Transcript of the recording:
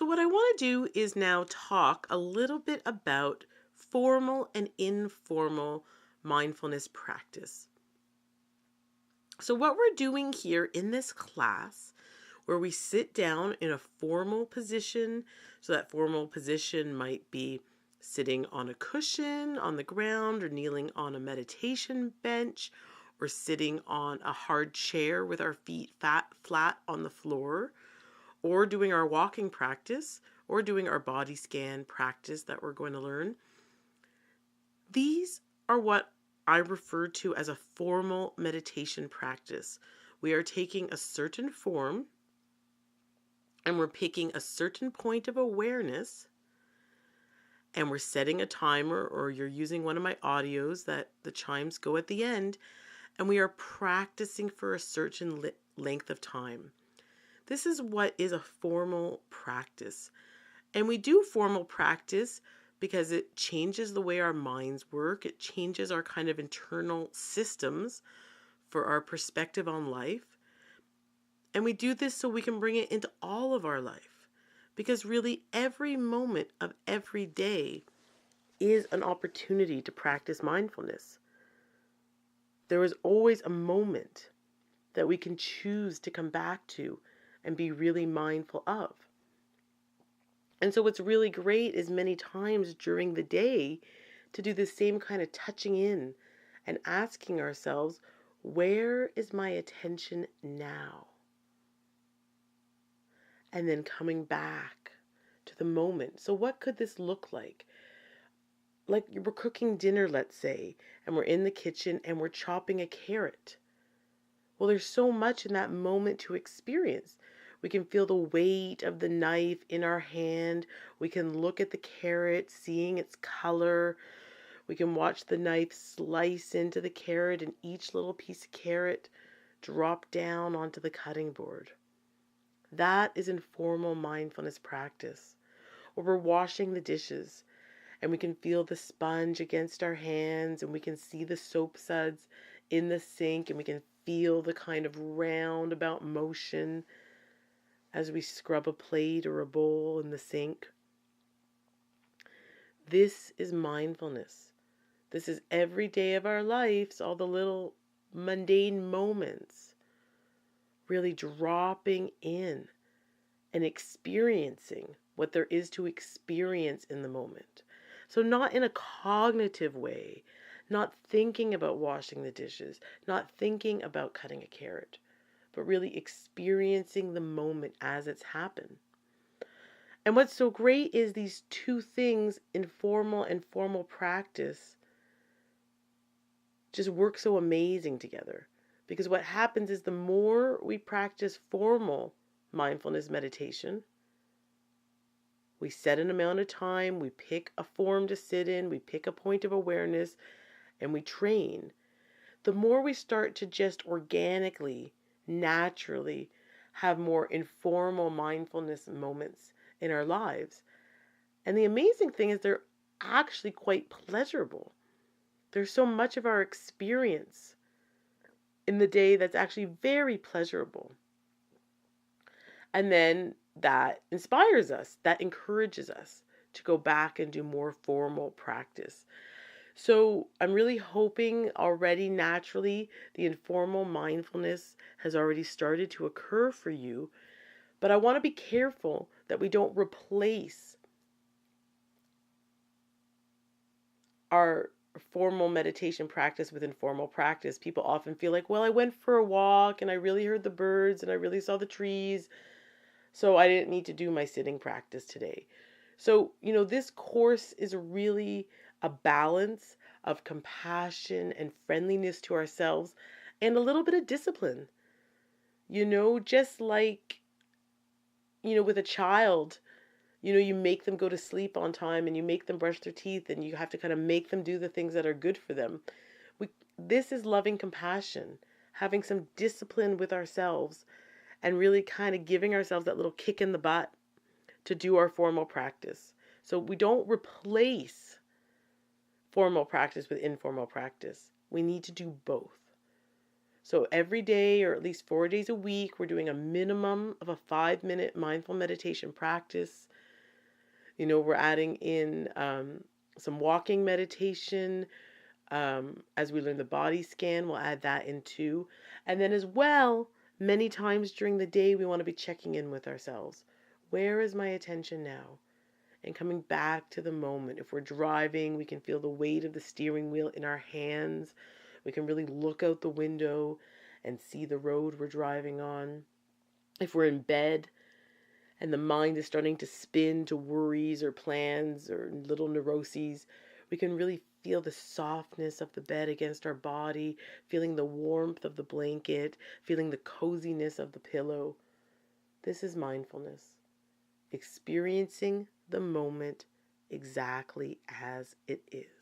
So what I want to do is now talk a little bit about formal and informal mindfulness practice. So what we're doing here in this class, where we sit down in a formal position, so that formal position might be sitting on a cushion on the ground, or kneeling on a meditation bench, or sitting on a hard chair with our feet flat on the floor, or doing our walking practice, or doing our body scan practice that we're going to learn. These are what I refer to as a formal meditation practice. We are taking a certain form and we're picking a certain point of awareness, and we're setting a timer, or you're using one of my audios that the chimes go at the end, and we are practicing for a certain length of time. This is what is a formal practice. And we do formal practice because it changes the way our minds work. It changes our kind of internal systems for our perspective on life. And we do this so we can bring it into all of our life. Because really every moment of every day is an opportunity to practice mindfulness. There is always a moment that we can choose to come back to and be really mindful of. And so what's really great is many times during the day to do the same kind of touching in and asking ourselves, where is my attention now? And then coming back to the moment. So what could this look like? Like we're cooking dinner, let's say, and we're in the kitchen and we're chopping a carrot. Well, there's so much in that moment to experience. We can feel the weight of the knife in our hand. We can look at the carrot, seeing its color. We can watch the knife slice into the carrot and each little piece of carrot drop down onto the cutting board. That is informal mindfulness practice. Or we're washing the dishes and we can feel the sponge against our hands, and we can see the soap suds in the sink, and we can feel the kind of roundabout motion as we scrub a plate or a bowl in the sink. This is mindfulness. This is every day of our lives, all the little mundane moments, really dropping in and experiencing what there is to experience in the moment. So not in a cognitive way, not thinking about washing the dishes, not thinking about cutting a carrot, but really experiencing the moment as it's happened. And what's so great is these two things, informal and formal practice, just work so amazing together. Because what happens is the more we practice formal mindfulness meditation, we set an amount of time, we pick a form to sit in, we pick a point of awareness, and we train. The more we start to just organically, naturally have more informal mindfulness moments in our lives. And the amazing thing is they're actually quite pleasurable. There's so much of our experience in the day that's actually very pleasurable. And then that inspires us, that encourages us to go back and do more formal practice. So I'm really hoping already naturally the informal mindfulness has already started to occur for you. But I want to be careful that we don't replace our formal meditation practice with informal practice. People often feel like, well, I went for a walk and I really heard the birds and I really saw the trees, so I didn't need to do my sitting practice today. So, this course is really a balance of compassion and friendliness to ourselves and a little bit of discipline. Just like, with a child, you make them go to sleep on time and you make them brush their teeth and you have to kind of make them do the things that are good for them. This is loving compassion, having some discipline with ourselves and really kind of giving ourselves that little kick in the butt to do our formal practice. So we don't replace formal practice with informal practice. We need to do both. So every day, or at least 4 days a week, we're doing a minimum of a 5-minute mindful meditation practice. We're adding in some walking meditation. As we learn the body scan, we'll add that in too. And then as well, many times during the day, we want to be checking in with ourselves. Where is my attention now? And coming back to the moment. If we're driving, we can feel the weight of the steering wheel in our hands. We can really look out the window and see the road we're driving on. If we're in bed and the mind is starting to spin to worries or plans or little neuroses, we can really feel the softness of the bed against our body, feeling the warmth of the blanket, feeling the coziness of the pillow. This is mindfulness, experiencing the moment exactly as it is.